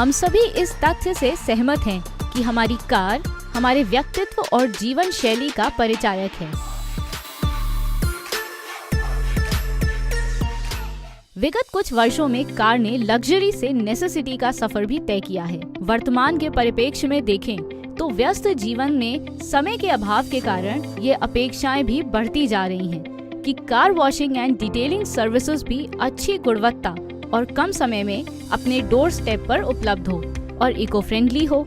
हम सभी इस तथ्य से सहमत हैं कि हमारी कार हमारे व्यक्तित्व और जीवन शैली का परिचायक है। विगत कुछ वर्षों में कार ने लग्जरी से नेसेसिटी का सफर भी तय किया है। वर्तमान के परिप्रेक्ष्य में देखें तो व्यस्त जीवन में समय के अभाव के कारण ये अपेक्षाएं भी बढ़ती जा रही हैं कि car washing and detailing services भी अच्छी गुणवत्ता और कम समय में अपने डोर स्टेप पर उपलब्ध हो और इको फ्रेंडली हो।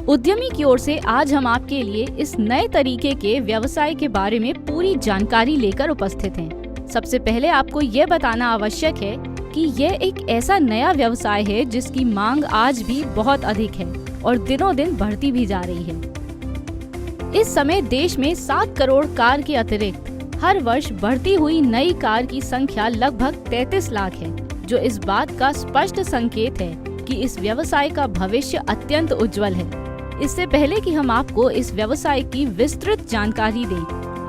उद्यमी की ओर से आज हम आपके लिए इस नए तरीके के व्यवसाय के बारे में पूरी जानकारी लेकर उपस्थित हैं। सबसे पहले आपको ये बताना आवश्यक है कि यह एक ऐसा नया व्यवसाय है जिसकी मांग आज भी बहुत अधिक है और दिनों दिन बढ़ती भी जा रही है। इस समय देश में 7 करोड़ कार के अतिरिक्त हर वर्ष बढ़ती हुई नई कार की संख्या लगभग 33 लाख है, जो इस बात का स्पष्ट संकेत है कि इस व्यवसाय का भविष्य अत्यंत उज्जवल है। इससे पहले कि हम आपको इस व्यवसाय की विस्तृत जानकारी दें,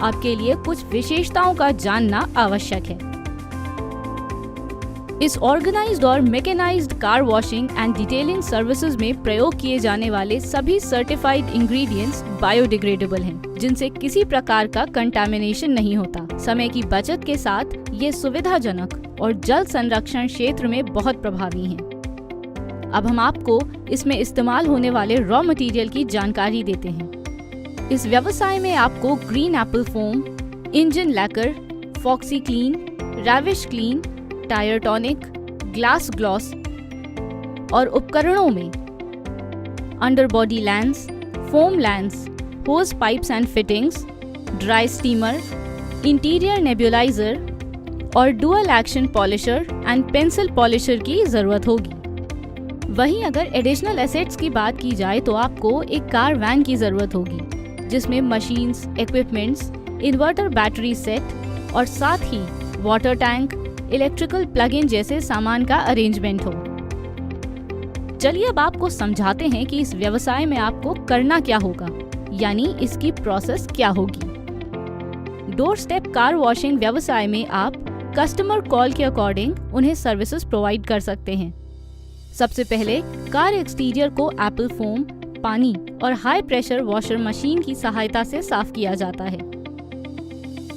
आपके लिए कुछ विशेषताओं का जानना आवश्यक है। इस ऑर्गेनाइज्ड और mechanised car washing and detailing services में प्रयोग किए जाने वाले सभी सर्टिफाइड इंग्रेडिएंट्स बायोडिग्रेडेबल हैं, जिनसे किसी प्रकार का कंटामिनेशन नहीं होता। समय की बचत के साथ ये सुविधाजनक और जल संरक्षण क्षेत्र में बहुत प्रभावी हैं। अब हम आपको इसमें इस्तेमाल होने वाले रॉ मटेरियल की जानकारी देते हैं। इस व्यवसाय में आपको green apple foam, engine lacquer, foxy clean, ravish clean, tyre tonic, glass gloss और उपकरणों में underbody lance, foam lance, hose pipes and fittings, dry steamer, interior nebuliser और dual action polisher and pencil polisher की जरूरत होगी। वहीं अगर additional assets की बात की जाए तो आपको एक कार वैन की जरूरत होगी, जिसमें machines, equipments, inverter battery set और साथ ही water tank, electrical plug in जैसे सामान का अरेंजमेंट हो। चलिए अब आपको समझाते हैं कि इस व्यवसाय में आपको करना क्या होगा, यानी इसकी प्रोसेस क्या होगी। डोर स्टेप कार वॉशिंग व्यवसाय में आप कस्टमर कॉल के अकॉर्डिंग उन्हें सर्विसेज प्रोवाइड कर सकते हैं। सबसे पहले कार एक्सटीरियर को एप्पल फोम, पानी और हाई प्रेशर वॉशर मशीन की सहायता से साफ किया जाता है।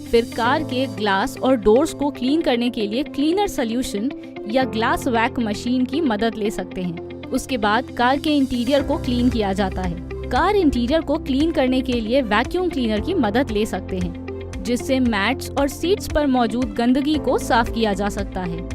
फिर कार के ग्लास और डोर्स को क्लीन करने के लिए क्लीनर सॉल्यूशन या ग्लास वैक मशीन की मदद ले सकते हैं। उसके बाद कार के इंटीरियर को क्लीन किया जाता है। कार इंटीरियर को क्लीन करने के लिए वैक्यूम क्लीनर की मदद ले सकते हैं, जिससे मैट्स और सीट्स पर मौजूद गंदगी को साफ किया जा सकता है।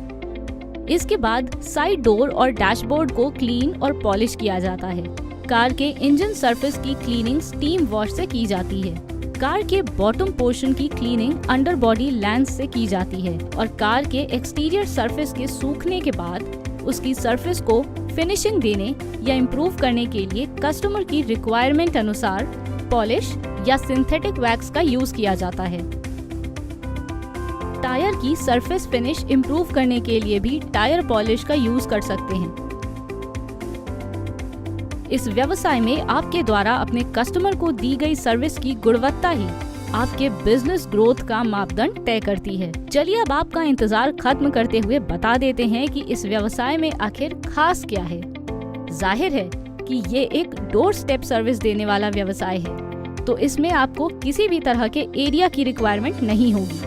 इसके बाद साइड डोर और डैशबोर्ड को क्लीन और पॉलिश किया जाता है। कार के इंजन सरफेस की क्लीनिंग स्टीम वॉश से की जाती है। कार के बॉटम पोर्शन की क्लीनिंग अंडर बॉडी लेंस से की जाती है और कार के एक्सटीरियर सरफेस के सूखने के बाद उसकी सरफेस को फिनिशिंग देने या इम्प्रूव करने के लिए कस्टमर की रिक्वायरमेंट अनुसार पॉलिश या सिंथेटिक वैक्स का यूज किया जाता है। टायर की सरफेस फिनिश इम्प्रूव करने के लिए भी टायर पॉलिश का यूज कर सकते हैं। इस व्यवसाय में आपके द्वारा अपने कस्टमर को दी गई सर्विस की गुणवत्ता ही आपके बिजनेस ग्रोथ का मापदंड तय करती है। चलिए अब आपका इंतजार खत्म करते हुए बता देते हैं कि इस व्यवसाय में आखिर खास क्या है। जाहिर है कि ये एक डोर स्टेप सर्विस देने वाला व्यवसाय है, तो इसमें आपको किसी भी तरह के एरिया की रिक्वायरमेंट नहीं होगी।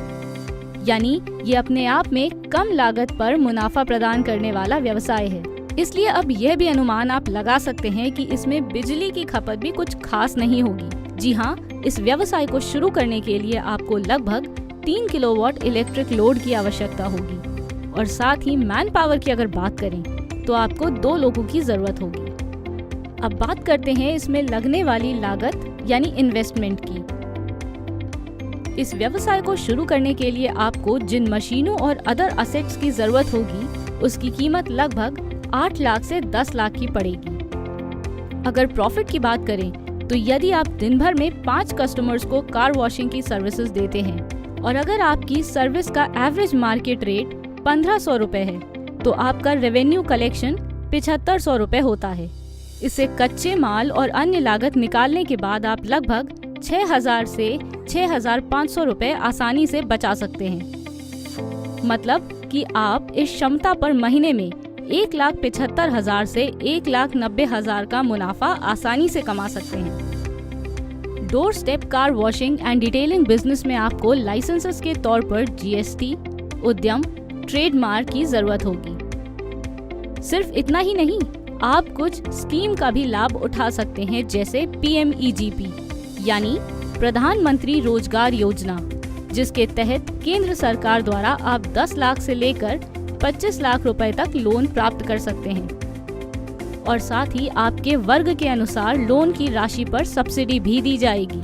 यानी ये अपने आप में कम लागत पर मुनाफा प्रदान करने वाला व्यवसाय है। इसलिए अब यह भी अनुमान आप लगा सकते हैं कि इसमें बिजली की खपत भी कुछ खास नहीं होगी। जी हाँ, इस व्यवसाय को शुरू करने के लिए आपको लगभग 3 किलोवाट इलेक्ट्रिक लोड की आवश्यकता होगी और साथ ही मैन पावर की अगर बात करें तो आपको 2 लोगों की जरूरत होगी। अब बात करते हैं इसमें लगने वाली लागत यानी इन्वेस्टमेंट की। इस व्यवसाय को शुरू करने के लिए आपको जिन मशीनों और अदर असेट्स की जरूरत होगी उसकी कीमत लगभग 8 लाख से 10 लाख की पड़ेगी। अगर प्रॉफिट की बात करें तो यदि आप दिन भर में 5 कस्टमर्स को कार वॉशिंग की सर्विसेज देते हैं और अगर आपकी सर्विस का एवरेज मार्केट रेट 1500 रुपए है तो आपका रेवेन्यू कलेक्शन 7500 रुपए होता है। इसे कच्चे माल और अन्य लागत निकालने के बाद आप लगभग 6000 से 6500 रुपए आसानी से बचा सकते हैं। मतलब कि आप इस क्षमता पर महीने में 1,75,000 से 1,90,000 का मुनाफा आसानी से कमा सकते हैं। Door step car washing and detailing business में आपको लाइसेंसेस के तौर पर GST, उद्यम, ट्रेडमार्क की जरूरत होगी। सिर्फ इतना ही नहीं, आप कुछ स्कीम का भी लाभ उठा सकते हैं, जैसे PMEGP यानी प्रधानमंत्री रोजगार योजना, जिसके तहत केंद्र सरकार द्वारा आप 10 लाख से लेकर 25 लाख रुपए तक लोन प्राप्त कर सकते हैं और साथ ही आपके वर्ग के अनुसार लोन की राशि पर सब्सिडी भी दी जाएगी।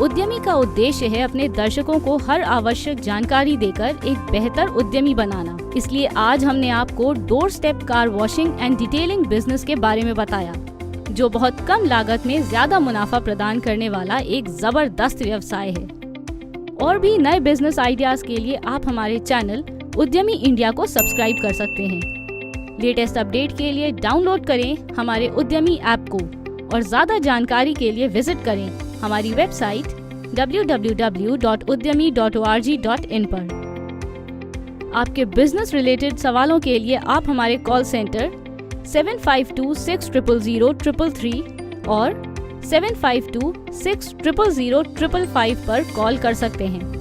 उद्यमी का उद्देश्य है अपने दर्शकों को हर आवश्यक जानकारी देकर एक बेहतर उद्यमी बनाना। इसलिए आज हमने आपको door step car washing and detailing business के बारे में बताया, जो बहुत कम लागत में ज्यादा मुनाफा प्रदान करने वाला एक जबरदस्त व्यवसाय है। और भी नए बिजनेस आइडियाज के लिए आप हमारे चैनल उद्यमी इंडिया को सब्सक्राइब कर सकते हैं। लेटेस्ट अपडेट के लिए डाउनलोड करें हमारे उद्यमी ऐप को और ज्यादा जानकारी के लिए विजिट करें हमारी वेबसाइट www.udyami.org.in पर। आपके बिजनेस रिलेटेड सवालों के लिए आप हमारे कॉल सेंटर 7526000333 और 7526000555 पर कॉल कर सकते हैं।